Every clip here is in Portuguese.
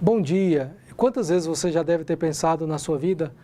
Bom dia! Quantas vezes você já deve ter pensado na sua vida?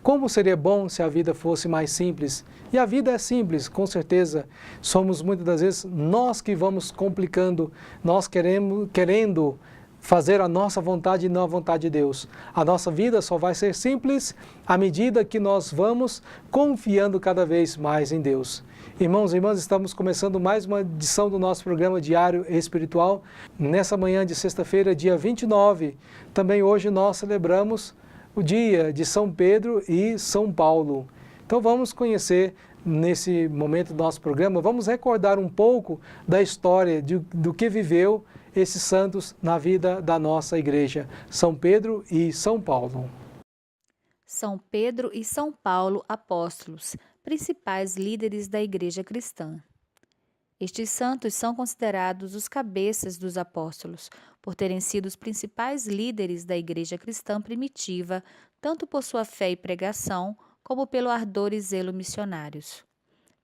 Como seria bom se a vida fosse mais simples? E a vida é simples, com certeza. Somos muitas das vezes nós que vamos complicando, nós querendo fazer a nossa vontade e não a vontade de Deus. A nossa vida só vai ser simples à medida que nós vamos confiando cada vez mais em Deus. Irmãos e irmãs, estamos começando mais uma edição do nosso programa diário espiritual. Nessa manhã de sexta-feira, dia 29, também hoje nós celebramos o dia de São Pedro e São Paulo. Então vamos conhecer nesse momento do nosso programa, vamos recordar um pouco da história do que viveu esses santos na vida da nossa igreja, São Pedro e São Paulo. São Pedro e São Paulo, apóstolos, principais líderes da igreja cristã. Estes santos são considerados os cabeças dos apóstolos, por terem sido os principais líderes da igreja cristã primitiva, tanto por sua fé e pregação, como pelo ardor e zelo missionários.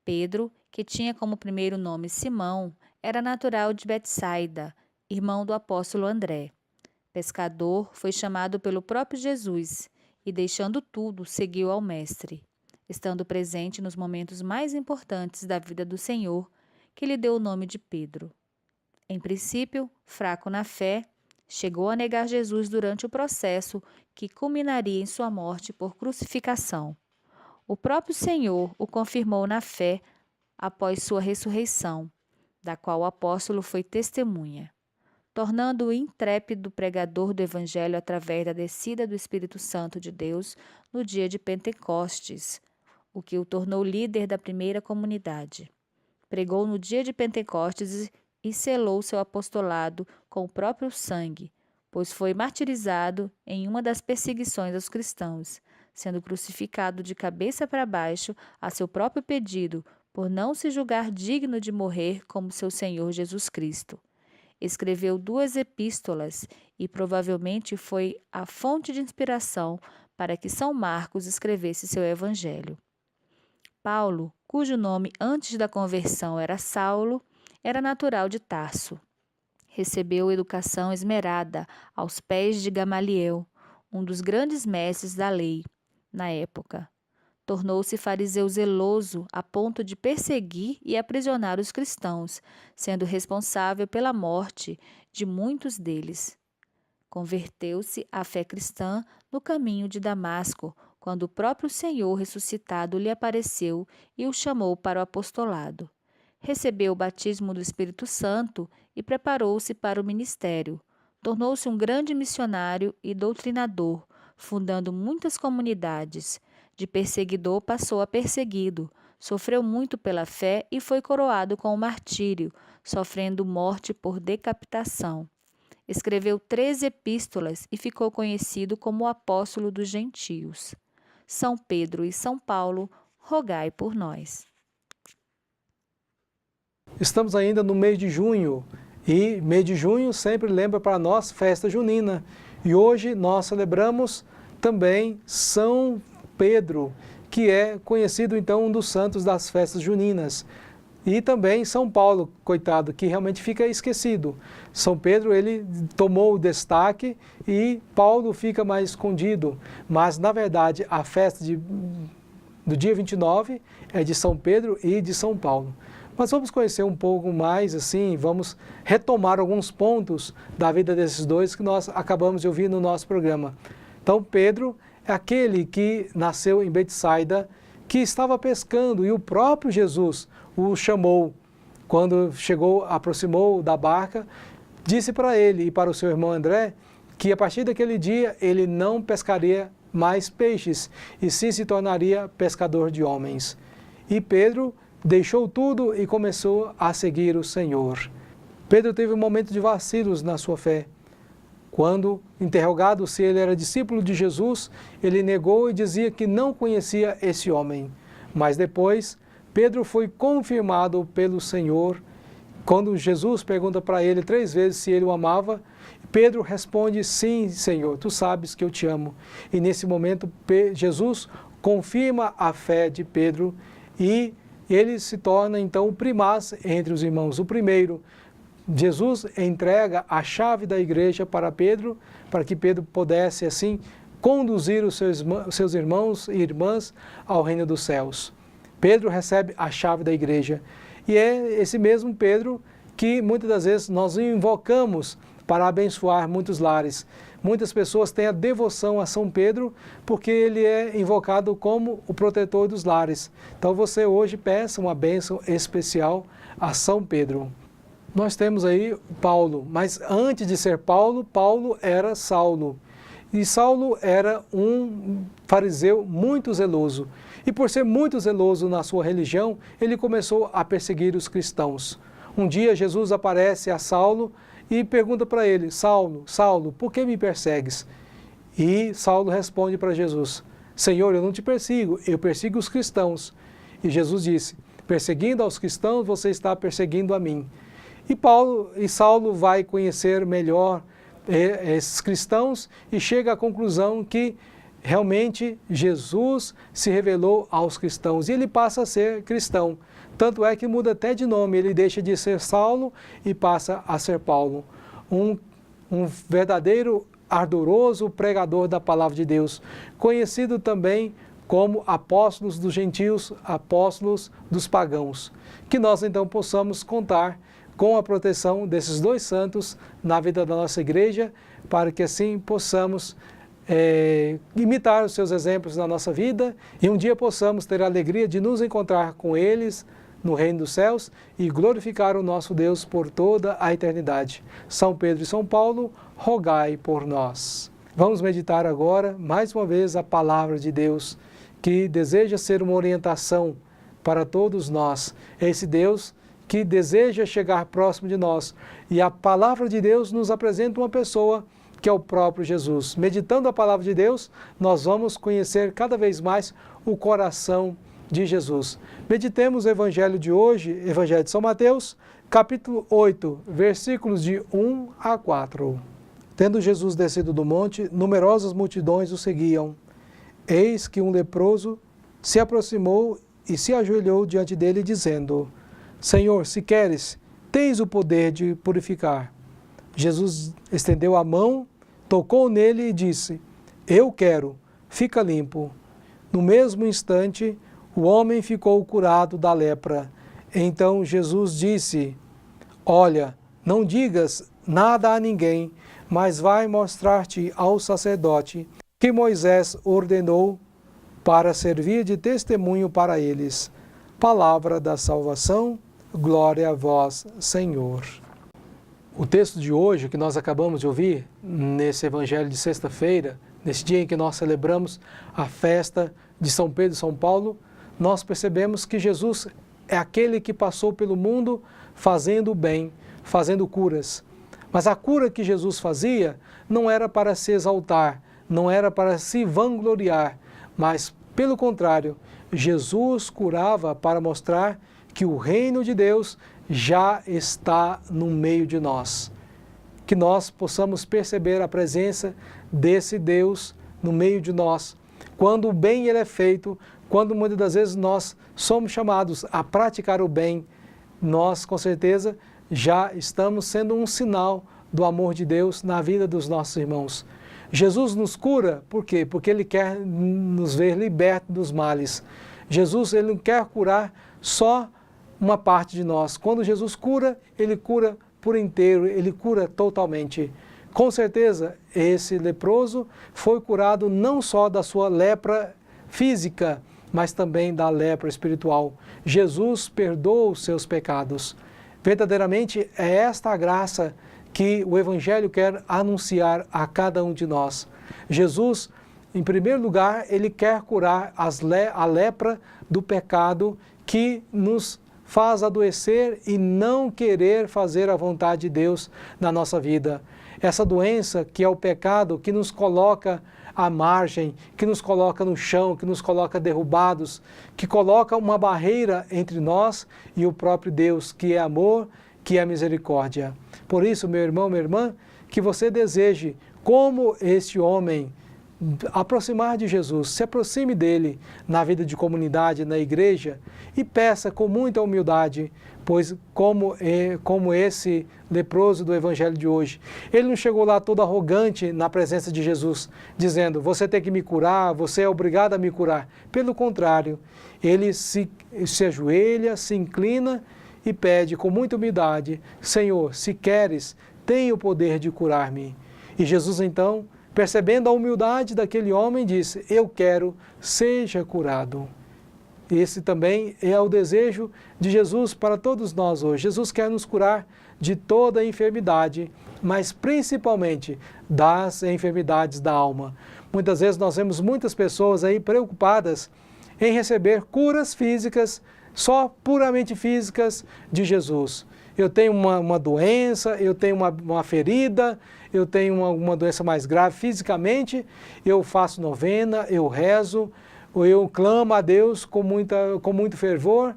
Pedro, que tinha como primeiro nome Simão, era natural de Betsaida, irmão do apóstolo André. Pescador, foi chamado pelo próprio Jesus e, deixando tudo, seguiu ao Mestre, estando presente nos momentos mais importantes da vida do Senhor, que lhe deu o nome de Pedro. Em princípio, fraco na fé, chegou a negar Jesus durante o processo que culminaria em sua morte por crucificação. O próprio Senhor o confirmou na fé após sua ressurreição, da qual o apóstolo foi testemunha, tornando-o intrépido pregador do Evangelho através da descida do Espírito Santo de Deus no dia de Pentecostes, o que o tornou líder da primeira comunidade. Pregou no dia de Pentecostes e selou seu apostolado com o próprio sangue, pois foi martirizado em uma das perseguições aos cristãos, sendo crucificado de cabeça para baixo a seu próprio pedido, por não se julgar digno de morrer como seu Senhor Jesus Cristo. Escreveu 2 epístolas e provavelmente foi a fonte de inspiração para que São Marcos escrevesse seu Evangelho. Paulo, cujo nome antes da conversão era Saulo, era natural de Tarso. Recebeu educação esmerada aos pés de Gamaliel, um dos grandes mestres da lei na época. Tornou-se fariseu zeloso a ponto de perseguir e aprisionar os cristãos, sendo responsável pela morte de muitos deles. Converteu-se à fé cristã no caminho de Damasco, quando o próprio Senhor ressuscitado lhe apareceu e o chamou para o apostolado. Recebeu o batismo do Espírito Santo e preparou-se para o ministério. Tornou-se um grande missionário e doutrinador, fundando muitas comunidades. De perseguidor passou a perseguido, sofreu muito pela fé e foi coroado com o martírio, sofrendo morte por decapitação. Escreveu 13 epístolas e ficou conhecido como o apóstolo dos gentios. São Pedro e São Paulo, rogai por nós. Estamos ainda no mês de junho e mês de junho sempre lembra para nós festa junina. E hoje nós celebramos também São Pedro, que é conhecido então um dos santos das festas juninas. E também São Paulo, coitado, que realmente fica esquecido. São Pedro, ele tomou o destaque e Paulo fica mais escondido. Mas, na verdade, a festa do dia 29 é de São Pedro e de São Paulo. Mas vamos conhecer um pouco mais, assim, vamos retomar alguns pontos da vida desses dois que nós acabamos de ouvir no nosso programa. Então, Pedro é aquele que nasceu em Betsaida, que estava pescando e o próprio Jesus o chamou. Quando aproximou da barca, disse para ele e para o seu irmão André que a partir daquele dia ele não pescaria mais peixes e sim se tornaria pescador de homens. E Pedro deixou tudo e começou a seguir o Senhor. Pedro teve um momento de vacilos na sua fé. Quando interrogado se ele era discípulo de Jesus, ele negou e dizia que não conhecia esse homem. Mas depois, Pedro foi confirmado pelo Senhor. Quando Jesus pergunta para ele 3 vezes se ele o amava, Pedro responde: sim, Senhor, tu sabes que eu te amo. E nesse momento, Jesus confirma a fé de Pedro e ele se torna então o primaz entre os irmãos, o primeiro. Jesus entrega a chave da igreja para Pedro, para que Pedro pudesse assim conduzir os seus irmãos e irmãs ao reino dos céus. Pedro recebe a chave da igreja e é esse mesmo Pedro que muitas das vezes nós invocamos para abençoar muitos lares. Muitas pessoas têm a devoção a São Pedro porque ele é invocado como o protetor dos lares. Então você hoje peça uma bênção especial a São Pedro. Nós temos aí Paulo, mas antes de ser Paulo, Paulo era Saulo. E Saulo era um fariseu muito zeloso. E por ser muito zeloso na sua religião, ele começou a perseguir os cristãos. Um dia Jesus aparece a Saulo e pergunta para ele: Saulo, Saulo, por que me persegues? E Saulo responde para Jesus: Senhor, eu não te persigo, eu persigo os cristãos. E Jesus disse: perseguindo aos cristãos, você está perseguindo a mim. E Saulo vai conhecer melhor esses cristãos e chega à conclusão que realmente Jesus se revelou aos cristãos e ele passa a ser cristão. Tanto é que muda até de nome, ele deixa de ser Saulo e passa a ser Paulo. Um verdadeiro ardoroso pregador da palavra de Deus, conhecido também como apóstolos dos gentios, apóstolos dos pagãos. Que nós então possamos contar com a proteção desses dois santos na vida da nossa igreja, para que assim possamos imitar os seus exemplos na nossa vida e um dia possamos ter a alegria de nos encontrar com eles no reino dos céus e glorificar o nosso Deus por toda a eternidade. São Pedro e São Paulo, rogai por nós. Vamos meditar agora, mais uma vez, a palavra de Deus, que deseja ser uma orientação para todos nós. Esse Deus que deseja chegar próximo de nós. E a palavra de Deus nos apresenta uma pessoa que é o próprio Jesus. Meditando a palavra de Deus, nós vamos conhecer cada vez mais o coração de Jesus. Meditemos o Evangelho de hoje, Evangelho de São Mateus, capítulo 8, versículos de 1 a 4. Tendo Jesus descido do monte, numerosas multidões o seguiam. Eis que um leproso se aproximou e se ajoelhou diante dele, dizendo: Senhor, se queres, tens o poder de purificar. Jesus estendeu a mão, tocou nele e disse: Eu quero, fica limpo. No mesmo instante, o homem ficou curado da lepra. Então Jesus disse: Olha, não digas nada a ninguém, mas vai mostrar-te ao sacerdote que Moisés ordenou para servir de testemunho para eles. Palavra da salvação, glória a vós, Senhor. O texto de hoje que nós acabamos de ouvir, nesse evangelho de sexta-feira, nesse dia em que nós celebramos a festa de São Pedro e São Paulo, nós percebemos que Jesus é aquele que passou pelo mundo fazendo o bem, fazendo curas. Mas a cura que Jesus fazia não era para se exaltar, não era para se vangloriar, mas, pelo contrário, Jesus curava para mostrar que o reino de Deus já está no meio de nós. Que nós possamos perceber a presença desse Deus no meio de nós. Quando o bem ele é feito, quando muitas das vezes nós somos chamados a praticar o bem, nós com certeza já estamos sendo um sinal do amor de Deus na vida dos nossos irmãos. Jesus nos cura, por quê? Porque Ele quer nos ver libertos dos males. Jesus ele não quer curar só uma parte de nós. Quando Jesus cura, Ele cura por inteiro, Ele cura totalmente. Com certeza, esse leproso foi curado não só da sua lepra física, mas também da lepra espiritual. Jesus perdoa os seus pecados. Verdadeiramente é esta a graça que o Evangelho quer anunciar a cada um de nós. Jesus, em primeiro lugar, Ele quer curar a lepra do pecado que nos faz adoecer e não querer fazer a vontade de Deus na nossa vida. Essa doença que é o pecado, que nos coloca à margem, que nos coloca no chão, que nos coloca derrubados, que coloca uma barreira entre nós e o próprio Deus, que é amor, que é misericórdia. Por isso, meu irmão, minha irmã, que você deseje, como este homem, aproximar de Jesus, se aproxime dele na vida de comunidade, na igreja, e peça com muita humildade pois como esse leproso do evangelho de hoje, ele não chegou lá todo arrogante na presença de Jesus, dizendo, você tem que me curar, você é obrigado a me curar. Pelo contrário, ele se ajoelha, se inclina e pede com muita humildade, Senhor, se queres, tem o poder de curar-me. E Jesus então, percebendo a humildade daquele homem, disse, eu quero, seja curado. Esse também é o desejo de Jesus para todos nós hoje. Jesus quer nos curar de toda a enfermidade, mas principalmente das enfermidades da alma. Muitas vezes nós vemos muitas pessoas aí preocupadas em receber curas físicas, só puramente físicas de Jesus. Eu tenho uma doença, eu tenho uma ferida, eu tenho uma doença mais grave fisicamente, eu faço novena, eu rezo, eu clamo a Deus com muito fervor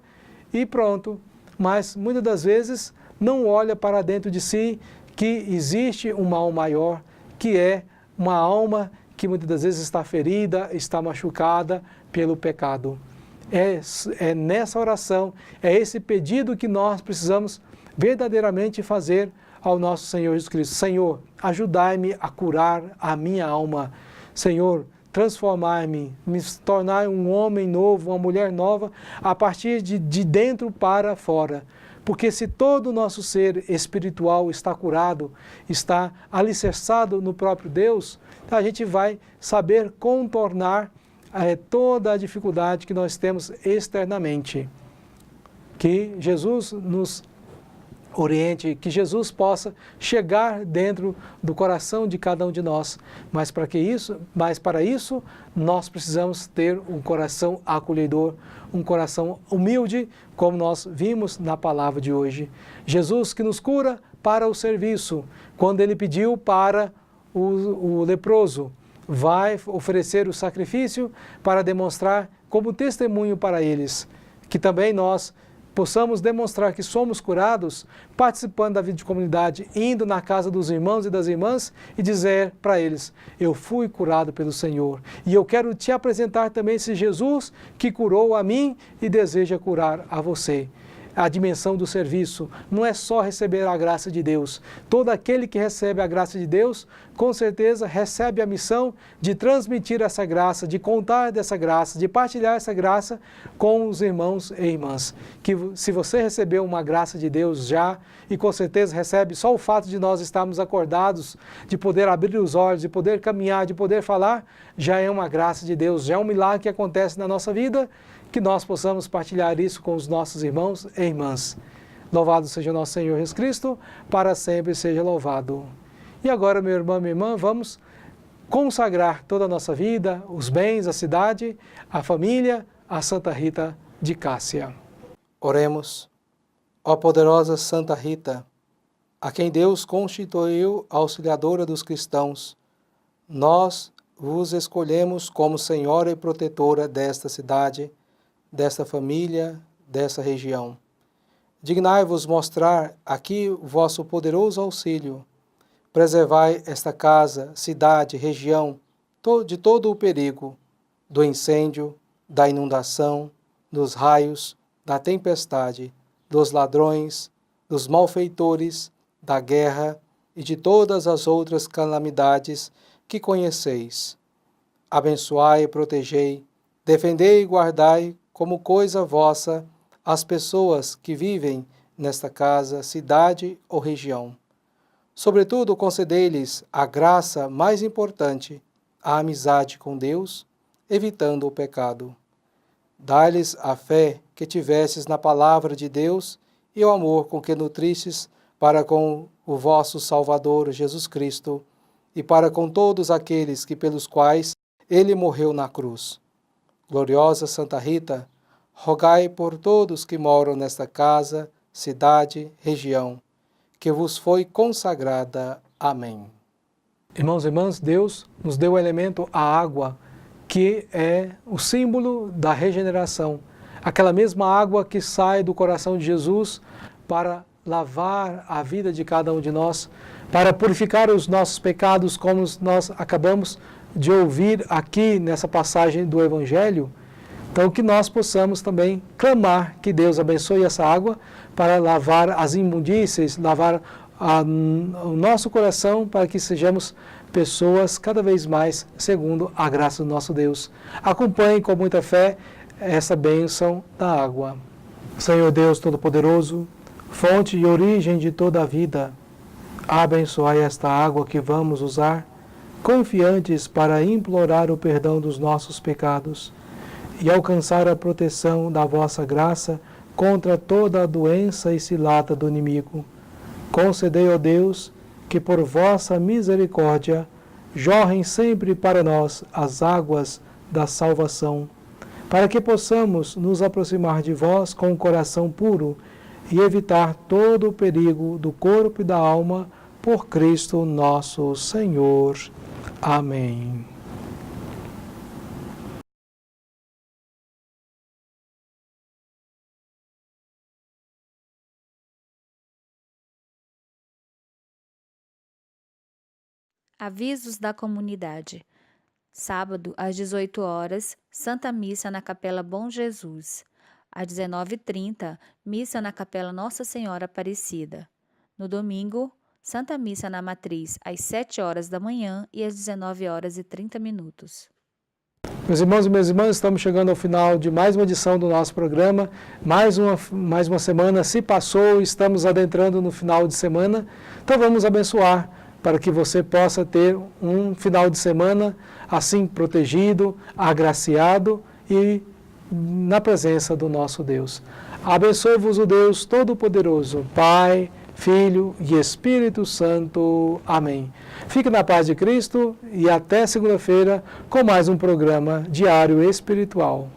e pronto. Mas muitas das vezes não olha para dentro de si que existe um mal maior, que é uma alma que muitas das vezes está ferida, está machucada pelo pecado. É nessa oração, é esse pedido que nós precisamos verdadeiramente fazer ao nosso Senhor Jesus Cristo. Senhor, ajudai-me a curar a minha alma. Senhor, transformar-me, me tornar um homem novo, uma mulher nova, a partir de dentro para fora. Porque se todo o nosso ser espiritual está curado, está alicerçado no próprio Deus, a gente vai saber contornar toda a dificuldade que nós temos externamente. Que Jesus nos oriente, que Jesus possa chegar dentro do coração de cada um de nós. Mas para isso, nós precisamos ter um coração acolhedor, um coração humilde, como nós vimos na palavra de hoje. Jesus que nos cura para o serviço. Quando ele pediu para o leproso, vai oferecer o sacrifício para demonstrar como testemunho para eles, que também nós possamos demonstrar que somos curados, participando da vida de comunidade, indo na casa dos irmãos e das irmãs e dizer para eles, eu fui curado pelo Senhor e eu quero te apresentar também esse Jesus que curou a mim e deseja curar a você. A dimensão do serviço não é só receber a graça de Deus. Todo aquele que recebe a graça de Deus, com certeza recebe a missão de transmitir essa graça, de contar dessa graça, de partilhar essa graça com os irmãos e irmãs. Que se você recebeu uma graça de Deus já, e com certeza recebe só o fato de nós estarmos acordados, de poder abrir os olhos, de poder caminhar, de poder falar, já é uma graça de Deus, já é um milagre que acontece na nossa vida, que nós possamos partilhar isso com os nossos irmãos e irmãs. Louvado seja o nosso Senhor Jesus Cristo, para sempre seja louvado. E agora, meu irmão, minha irmã, vamos consagrar toda a nossa vida, os bens, a cidade, a família, a Santa Rita de Cássia. Oremos. Ó poderosa Santa Rita, a quem Deus constituiu auxiliadora dos cristãos, nós vos escolhemos como Senhora e protetora desta cidade, desta família, dessa região. Dignai-vos mostrar aqui o vosso poderoso auxílio. Preservai esta casa, cidade, região, de todo o perigo, do incêndio, da inundação, dos raios, da tempestade, dos ladrões, dos malfeitores, da guerra e de todas as outras calamidades que conheceis. Abençoai e protegei, defendei e guardai como coisa vossa as pessoas que vivem nesta casa, cidade ou região. Sobretudo, concedei-lhes a graça mais importante, a amizade com Deus, evitando o pecado. Dai-lhes a fé que tivestes na palavra de Deus e o amor com que nutristes para com o vosso Salvador Jesus Cristo e para com todos aqueles pelos quais ele morreu na cruz. Gloriosa Santa Rita, rogai por todos que moram nesta casa, cidade, região, que vos foi consagrada. Amém. Irmãos e irmãs, Deus nos deu o elemento, a água, que é o símbolo da regeneração. Aquela mesma água que sai do coração de Jesus para lavar a vida de cada um de nós, para purificar os nossos pecados, como nós acabamos de ouvir aqui nessa passagem do Evangelho. Então, que nós possamos também clamar que Deus abençoe essa água para lavar as imundícies, lavar o nosso coração, para que sejamos pessoas cada vez mais segundo a graça do nosso Deus. Acompanhe com muita fé essa bênção da água. Senhor Deus Todo-Poderoso, fonte e origem de toda a vida, abençoai esta água que vamos usar, confiantes para implorar o perdão dos nossos pecados e alcançar a proteção da vossa graça contra toda a doença e cilada do inimigo. Concedei, ó Deus, que por vossa misericórdia jorrem sempre para nós as águas da salvação, para que possamos nos aproximar de vós com o coração puro e evitar todo o perigo do corpo e da alma, por Cristo nosso Senhor. Amém. Avisos da comunidade. Sábado, às 18 horas, Santa Missa na Capela Bom Jesus. Às 19h30, Missa na Capela Nossa Senhora Aparecida. No domingo, Santa Missa na Matriz, às 7 horas da manhã e às 19h30. Meus irmãos e minhas irmãs, estamos chegando ao final de mais uma edição do nosso programa. Mais uma semana se passou, estamos adentrando no final de semana. Então vamos abençoar para que você possa ter um final de semana assim protegido, agraciado e na presença do nosso Deus. Abençoe-vos o Deus Todo-Poderoso, Pai, Filho e Espírito Santo. Amém. Fique na paz de Cristo e até segunda-feira com mais um programa diário espiritual.